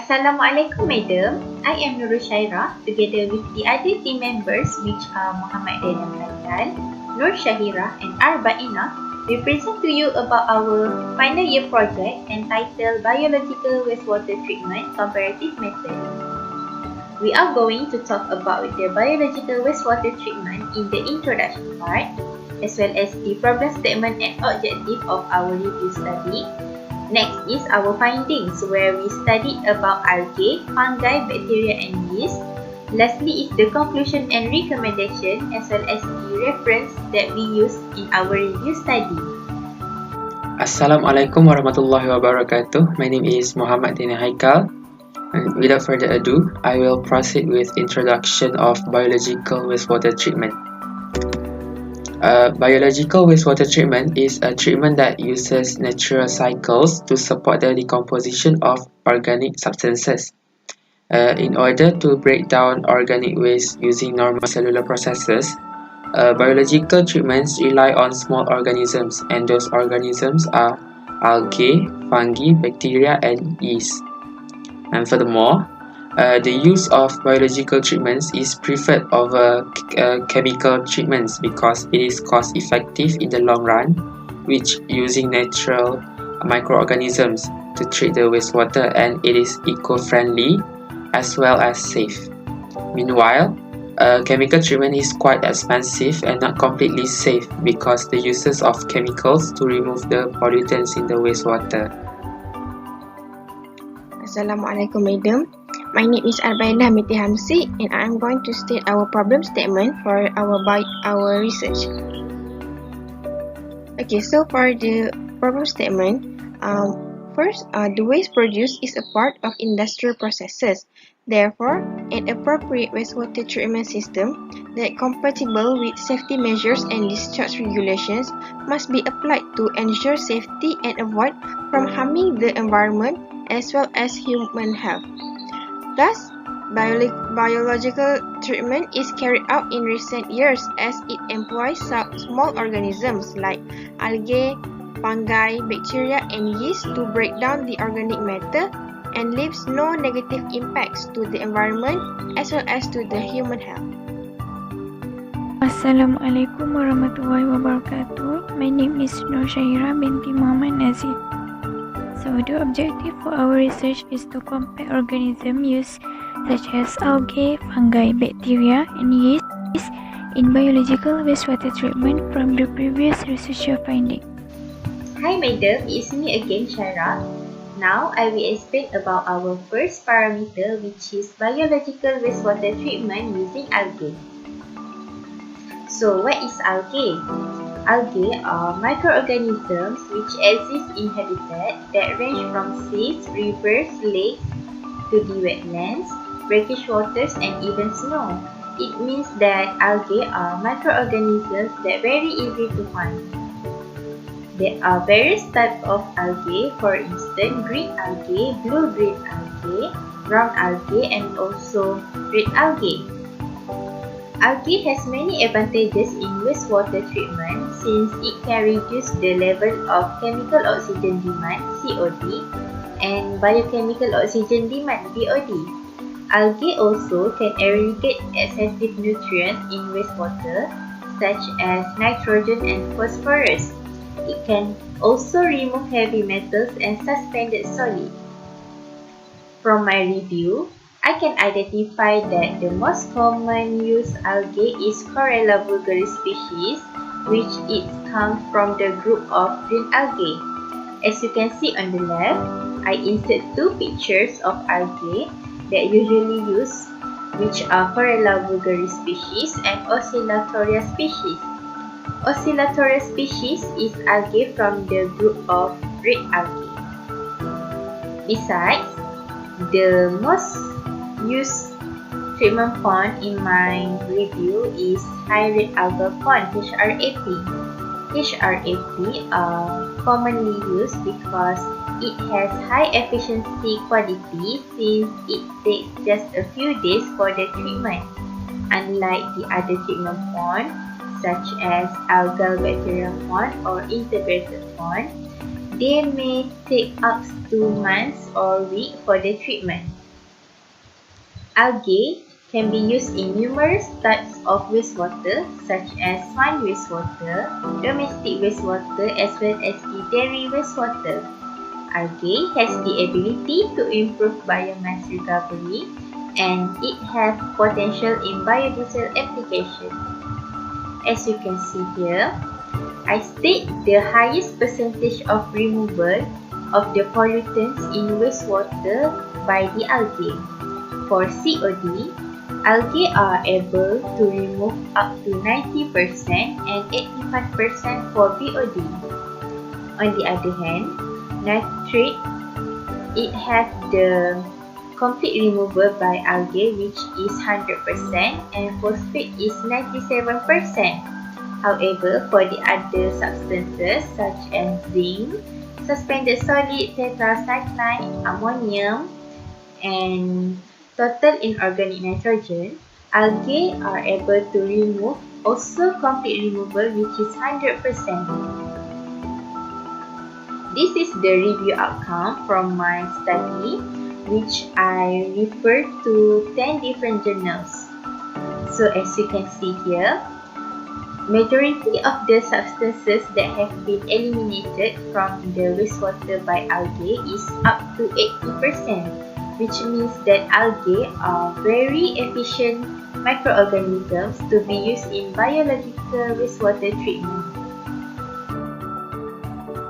Assalamualaikum Madam, I am Nursyahirah together with the other team members which are Muhammad Danial, Nursyahirah and Arbaenah we present to you about our final year project entitled Biological Wastewater Treatment Comparative Method. We are going to talk about the biological wastewater treatment in the introduction part as well as the problem statement and objective of our review study. Next is our findings where we studied about algae, fungi, bacteria and yeast. Lastly is the conclusion and recommendation as well as the reference that we use in our review study. Assalamualaikum warahmatullahi wabarakatuh. My name is Muhammad Haikal. And without further ado, I will proceed with introduction of biological wastewater treatment. Biological wastewater treatment is a treatment that uses natural cycles to support the decomposition of organic substances. In order to break down organic waste using normal cellular processes, biological treatments rely on small organisms, and those organisms are algae, fungi, bacteria, and yeast. And furthermore, the use of biological treatments is preferred over chemical treatments because it is cost effective in the long run, which using natural microorganisms to treat the wastewater, and it is eco-friendly as well as safe. Meanwhile, chemical treatment is quite expensive and not completely safe because the uses of chemicals to remove the pollutants in the wastewater. Assalamualaikum Madam. My name is Arbaenah Binti Hamsi and I am going to state our problem statement for our research. Okay, so for the problem statement, first, the waste produced is a part of industrial processes. Therefore, an appropriate wastewater treatment system that compatible with safety measures and discharge regulations must be applied to ensure safety and avoid from harming the environment as well as human health. Thus, biological treatment is carried out in recent years as it employs small organisms like algae, fungi, bacteria and yeast to break down the organic matter and leaves no negative impacts to the environment as well as to the human health. Assalamualaikum warahmatullahi wabarakatuh. My name is Nursyahirah binti Muhammad Nazir. So the objective for our research is to compare organisms used such as algae, fungi, bacteria and yeast in biological wastewater treatment from the previous researcher finding. Hi Madam, it's me again Syairah. Now I will explain about our first parameter which is biological wastewater treatment using algae. So what is algae? Algae are microorganisms which exist in habitat that range from seas, rivers, lakes, to the wetlands, brackish waters and even snow. It means that algae are microorganisms that very easy to find. There are various types of algae, for instance green algae, blue-green algae, brown algae and also red algae. Algae has many advantages in wastewater treatment since it can reduce the level of chemical oxygen demand (COD) and biochemical oxygen demand (BOD). Algae also can irrigate excessive nutrients in wastewater such as nitrogen and phosphorus. It can also remove heavy metals and suspended solids. From my review, I can identify that the most common used algae is Chlorella vulgaris species, which it comes from the group of green algae. As you can see on the left, I insert two pictures of algae that usually used, which are Chlorella vulgaris species and Oscillatoria species. Oscillatoria species is algae from the group of red algae. Besides, the most used treatment pond in my review is high rate algal pond (HRAP). HRAP are commonly used because it has high efficiency quality since it takes just a few days for the treatment. Unlike the other treatment pond such as algal bacteria pond or integrated pond, they may take up to months or weeks for the treatment. Algae can be used in numerous types of wastewater such as fine wastewater, domestic wastewater as well as the dairy wastewater. Algae has the ability to improve biomass recovery and it has potential in biodiesel application. As you can see here, I state the highest percentage of removal of the pollutants in wastewater by the algae. For COD, algae are able to remove up to 90% and 85% for BOD. On the other hand, nitrate, it has the complete removal by algae which is 100% and phosphate is 97%. However, for the other substances such as zinc, suspended solid, tetracycline, ammonium, and total inorganic nitrogen, algae are able to remove also complete removal which is 100%. This is the review outcome from my study which I referred to 10 different journals. So as you can see here, majority of the substances that have been eliminated from the wastewater by algae is up to 80%, which means that algae are very efficient microorganisms to be used in biological wastewater treatment.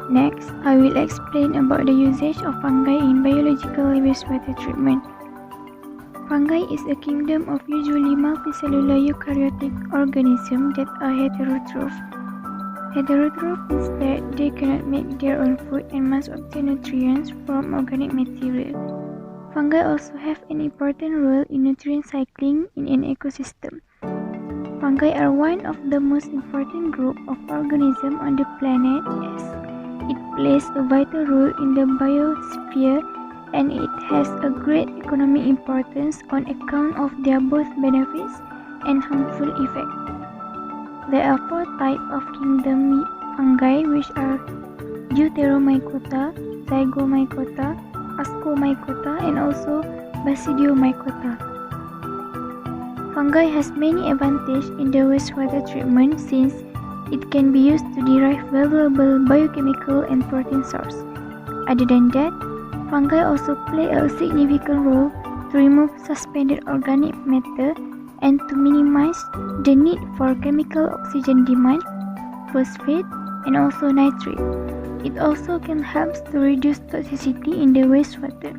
Next, I will explain about the usage of fungi in biological wastewater treatment. Fungi is a kingdom of usually multicellular eukaryotic organisms that are heterotroph. Heterotroph means that they cannot make their own food and must obtain nutrients from organic material. Fungi also have an important role in nutrient cycling in an ecosystem. Fungi are one of the most important group of organisms on the planet as it plays a vital role in the biosphere and it has a great economic importance on account of their both benefits and harmful effects. There are 4 types of kingdom fungi which are Deuteromycota, Zygomycota, Ascomycota and also Basidiomycota. Fungi has many advantages in the wastewater treatment since it can be used to derive valuable biochemical and protein source. Other than that, fungi also play a significant role to remove suspended organic matter and to minimize the need for chemical oxygen demand, phosphate, and also nitrate. It also can help to reduce toxicity in the wastewater.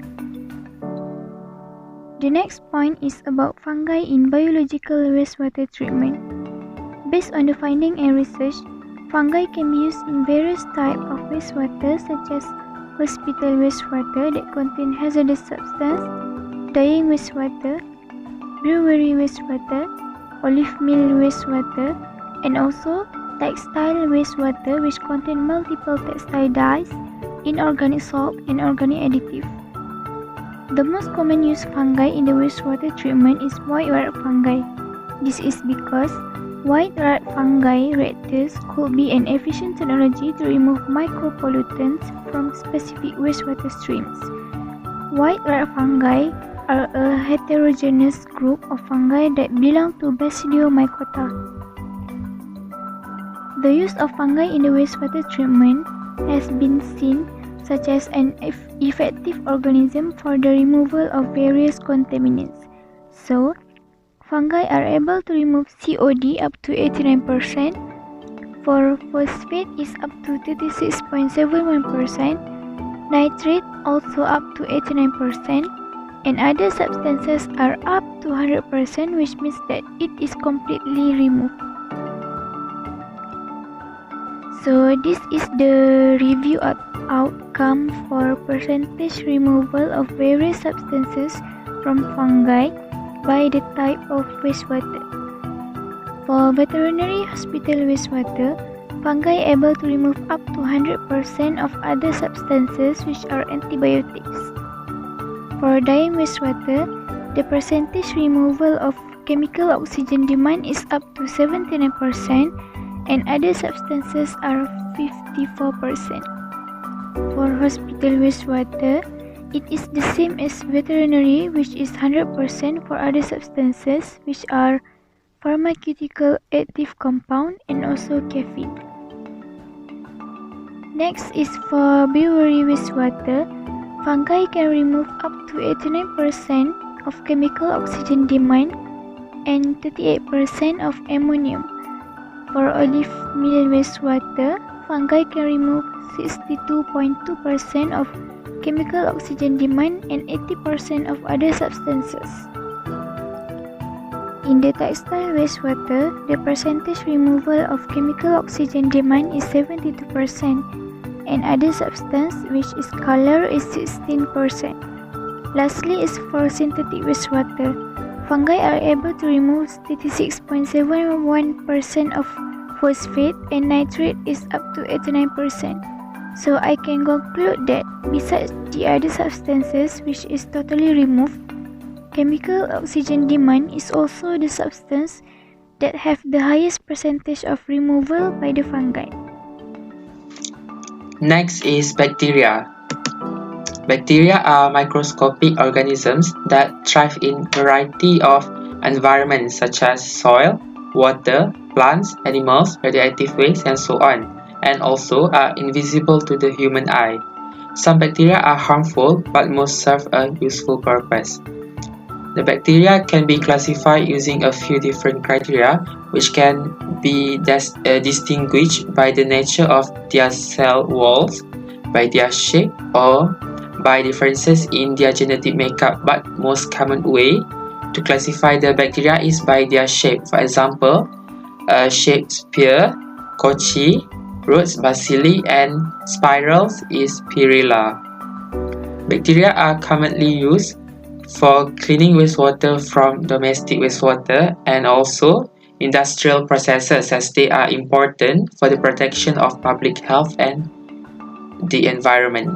The next point is about fungi in biological wastewater treatment. Based on the finding and research, fungi can be used in various types of wastewater such as hospital wastewater that contain hazardous substance, dyeing wastewater, brewery wastewater, olive mill wastewater, and also textile wastewater which contain multiple textile dyes, inorganic salt, and organic additive. The most common used fungi in the wastewater treatment is white rat fungi. This is because white rat fungi reactors could be an efficient technology to remove micropollutants from specific wastewater streams. White rat fungi are a heterogeneous group of fungi that belong to Basidiomycota. The use of fungi in the wastewater treatment has been seen such as an effective organism for the removal of various contaminants. So, fungi are able to remove COD up to 89%, for phosphate is up to 36.71%, nitrate also up to 89%, and other substances are up to 100%, which means that it is completely removed. So this is the review outcome for percentage removal of various substances from fungi by the type of wastewater. For veterinary hospital wastewater, fungi are able to remove up to 100% of other substances which are antibiotics. For dyeing wastewater, the percentage removal of chemical oxygen demand is up to 79% and other substances are 54%. For hospital wastewater, It is the same as veterinary, which is 100% for other substances, which are pharmaceutical active compound and also caffeine. Next is for brewery wastewater. Fungi can remove up to 89% of chemical oxygen demand and 38% of ammonium. For olive mill wastewater, fungi can remove 62.2% of chemical oxygen demand and 80% of other substances. In the textile wastewater, the percentage removal of chemical oxygen demand is 72% and other substance, which is color, is 16%. Lastly is for synthetic wastewater. Fungi are able to remove 36.71% of phosphate and nitrate is up to 89%. So I can conclude that besides the other substances which is totally removed, chemical oxygen demand is also the substance that have the highest percentage of removal by the fungi. Next is bacteria. Bacteria are microscopic organisms that thrive in a variety of environments such as soil, water, plants, animals, radioactive waste, and so on, and also are invisible to the human eye. Some bacteria are harmful, but most serve a useful purpose. The bacteria can be classified using a few different criteria, which can be distinguished by the nature of their cell walls, by their shape, or by differences in their genetic makeup. But most common way to classify the bacteria is by their shape. For example, shaped spear, cocci, roots, bacilli, and spirals is spirilla. Bacteria are commonly used for cleaning wastewater from domestic wastewater and also industrial processes, as they are important for the protection of public health and the environment.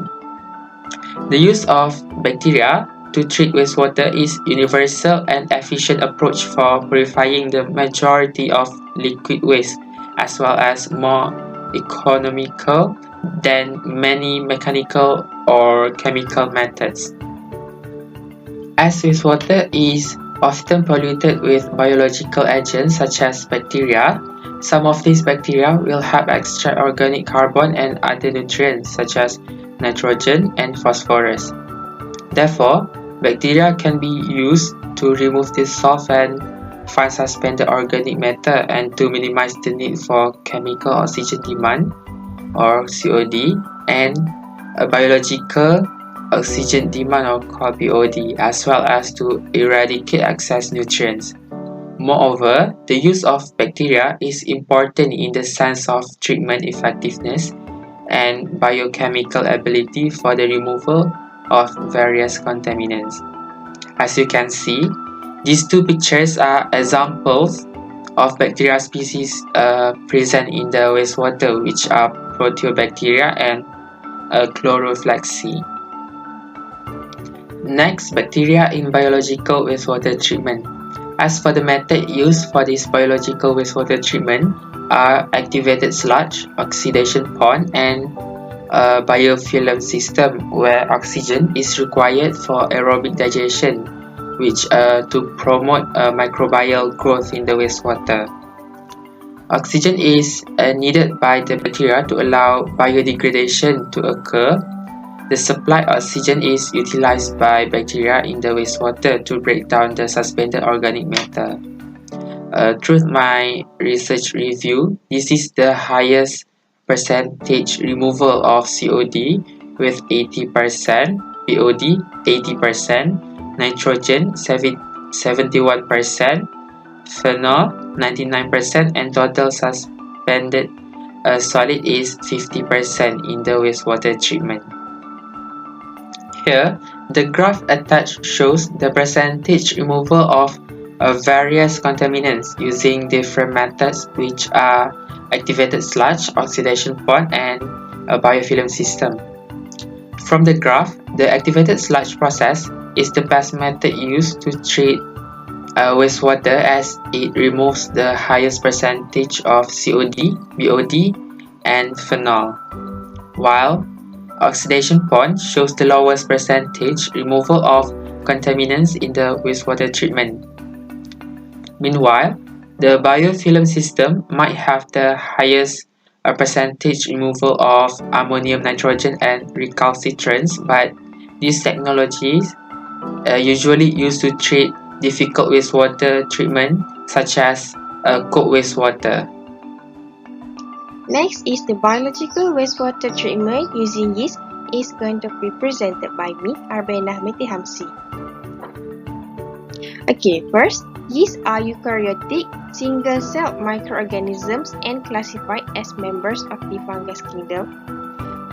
The use of bacteria to treat wastewater is universal and efficient approach for purifying the majority of liquid waste, as well as more economical than many mechanical or chemical methods. As wastewater is often polluted with biological agents such as bacteria, some of these bacteria will help extract organic carbon and other nutrients such as nitrogen and phosphorus. Therefore, bacteria can be used to remove dissolved and fine suspended organic matter and to minimize the need for chemical oxygen demand or COD and a biological oxygen demand or called BOD, as well as to eradicate excess nutrients. Moreover, the use of bacteria is important in the sense of treatment effectiveness and biochemical ability for the removal of various contaminants. As you can see, these two pictures are examples of bacteria species present in the wastewater, which are proteobacteria and chloroflexi. Next, bacteria in biological wastewater treatment. As for the method used for this biological wastewater treatment are activated sludge, oxidation pond, and a biofilm system where oxygen is required for aerobic digestion, which to promote microbial growth in the wastewater. Oxygen is needed by the bacteria to allow biodegradation to occur. The supplied oxygen is utilized by bacteria in the wastewater to break down the suspended organic matter. Through my research review, this is the highest percentage removal of COD with 80%, BOD 80%, nitrogen 71%, phenol 99%, and total suspended solid is 50% in the wastewater treatment. Here, the graph attached shows the percentage removal of various contaminants using different methods, which are activated sludge, oxidation pond, and a biofilm system. From the graph, the activated sludge process is the best method used to treat wastewater, as it removes the highest percentage of COD, BOD, and phenol, while oxidation point shows the lowest percentage removal of contaminants in the wastewater treatment. Meanwhile, the biofilm system might have the highest percentage removal of ammonium, nitrogen, and recalcitrants, but these technologies usually used to treat difficult wastewater treatment such as cold wastewater. Next is the biological wastewater treatment using yeast is going to be presented by me, Arbaenah Hamsi. Okay, first, yeast are eukaryotic single-celled microorganisms and classified as members of the fungus kingdom.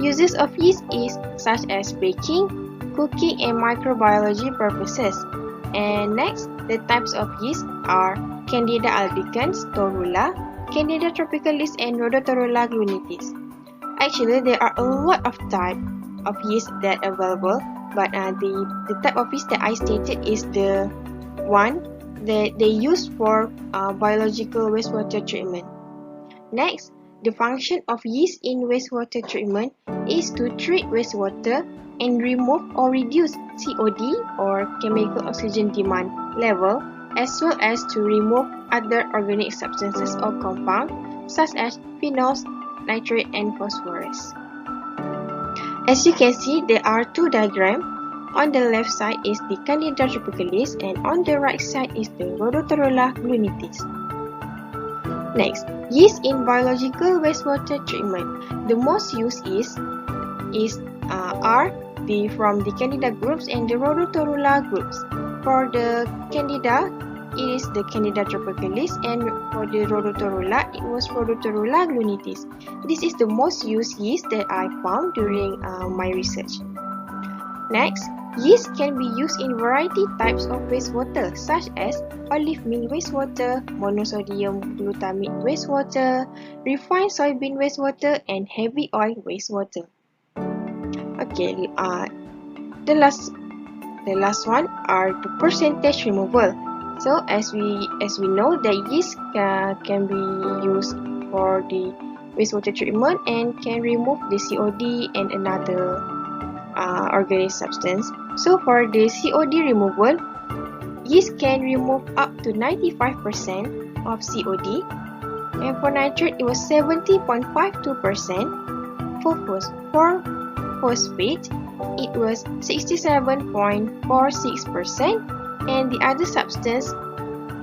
Uses of yeast is such as baking, cooking, and microbiology purposes. And next, the types of yeast are Candida albicans, Torula, Candida tropicalis, and Rhodotorula glunitis. Actually, there are a lot of types of yeast that are available, but the type of yeast that I stated is the one that they use for biological wastewater treatment. Next, the function of yeast in wastewater treatment is to treat wastewater and remove or reduce COD or chemical oxygen demand level, as well as to remove other organic substances or compounds such as phenols, nitrate, and phosphorus. As you can see, there are two diagrams. On the left side is the Candida tropicalis and on the right side is the Rhodotorula glunitis. Next, yeast in biological wastewater treatment. The most used are from the Candida groups and the Rhodotorula groups. For the Candida, it is the Candida tropicalis, and for the Rhodotorula, it was Rhodotorula glunitis. This is the most used yeast that I found during my research. Next, yeast can be used in variety types of wastewater such as olive meal wastewater, monosodium glutamate wastewater, refined soybean wastewater, and heavy oil wastewater. Okay, the last one are the percentage removal. So as we know that yeast can be used for the wastewater treatment and can remove the COD and another organic substance. So for the COD removal, yeast can remove up to 95% of COD, and for nitrate it was 70.52%. For phosphate it was 67.46%, and the other substance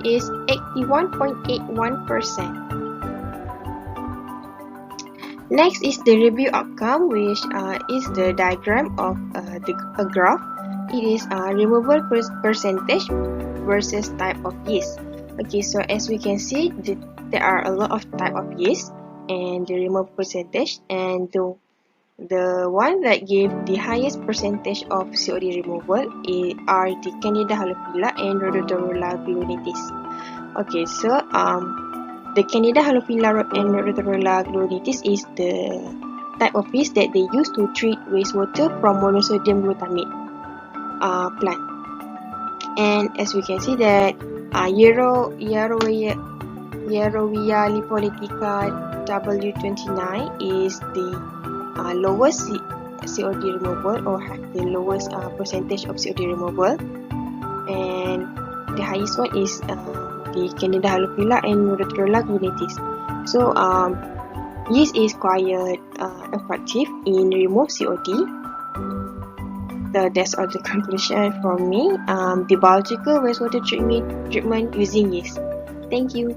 is 81.81%. Next is the review outcome, which is the diagram of a graph. It is removal percentage versus type of yeast. Okay, so as we can see, there are a lot of type of yeast and the removal percentage, and the one that gave the highest percentage of COD removal are the Candida halophila and Rhodotorula glunitis. Okay, so the Candida halophila and Rhodotorula glunitis is the type of yeast that they use to treat wastewater from monosodium glutamate plant. And as we can see that Yerowia lipolytica W29 is the lowest COD removal, or have the lowest percentage of COD removal, and the highest one is the Candida halophila and Rhodotorula glunitis. So yeast is quite effective in remove COD. So that's all the conclusion from me. The biological wastewater treatment using yeast. Thank you.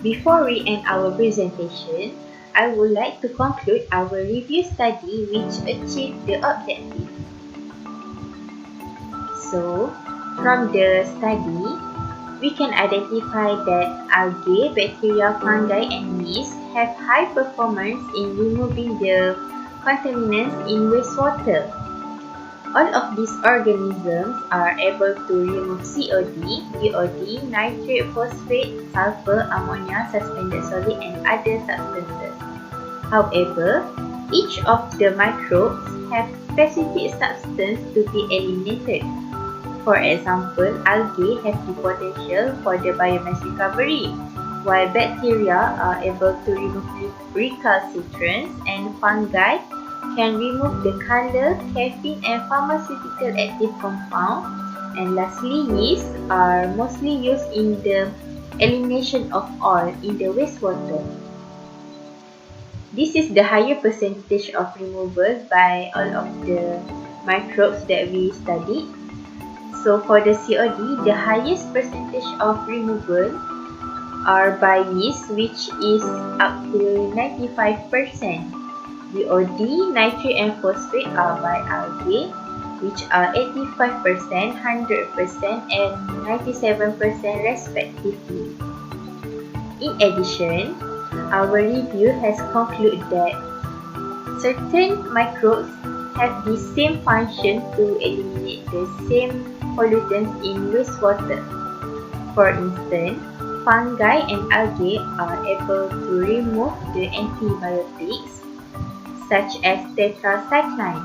Before we end our presentation, I would like to conclude our review study which achieved the objective. So, from the study, we can identify that algae, bacteria, fungi, and yeast have high performance in removing the contaminants in wastewater. All of these organisms are able to remove COD, BOD, nitrate, phosphate, sulfur, ammonia, suspended solid, and other substances. However, each of the microbes have specific substance to be eliminated. For example, algae have the potential for the biomass recovery, while bacteria are able to remove recalcitrants, and fungi can remove the color, caffeine and pharmaceutical active compound. And lastly, yeast are mostly used in the elimination of oil in the wastewater. This is the higher percentage of removal by all of the microbes that we studied. So for the COD, the highest percentage of removal are by yeast, which is up to 95%. BOD, nitrate and phosphate are by algae, which are 85%, 100% and 97% respectively. In addition, our review has concluded that certain microbes have the same function to eliminate the same pollutants in wastewater. For instance, fungi and algae are able to remove the antibiotics such as tetracycline,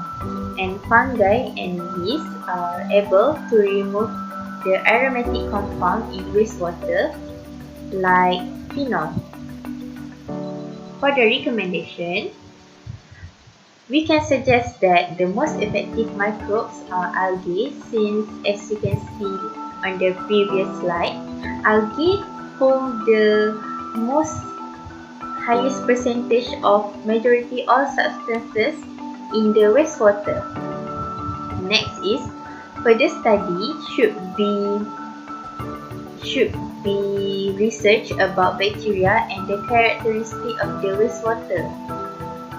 and fungi and yeast are able to remove the aromatic compound in wastewater like phenol. For the recommendation, we can suggest that the most effective microbes are algae, since as you can see on the previous slide, algae hold the most highest percentage of majority all substances in the wastewater. Next is, further study should be research about bacteria and the characteristic of the wastewater.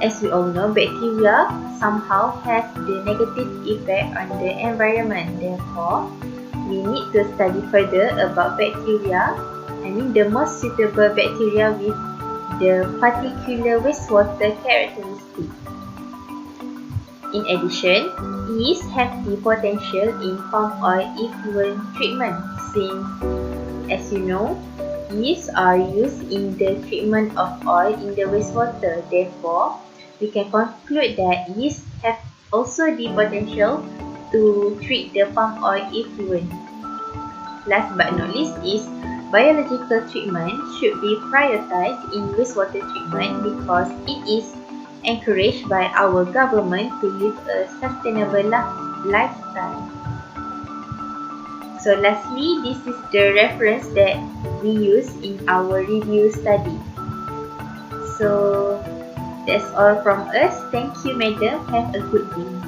As we all know, bacteria somehow has the negative effect on the environment. Therefore, we need to study further about bacteria. The most suitable bacteria with the particular wastewater characteristic. In addition, yeast have the potential in palm oil effluent treatment, since, as you know, yeast are used in the treatment of oil in the wastewater. Therefore, we can conclude that yeast have also the potential to treat the palm oil effluent. Last but not least is, biological treatment should be prioritized in wastewater treatment because it is encouraged by our government to live a sustainable lifestyle. So lastly, this is the reference that we use in our review study. So that's all from us. Thank you, madam. Have a good day.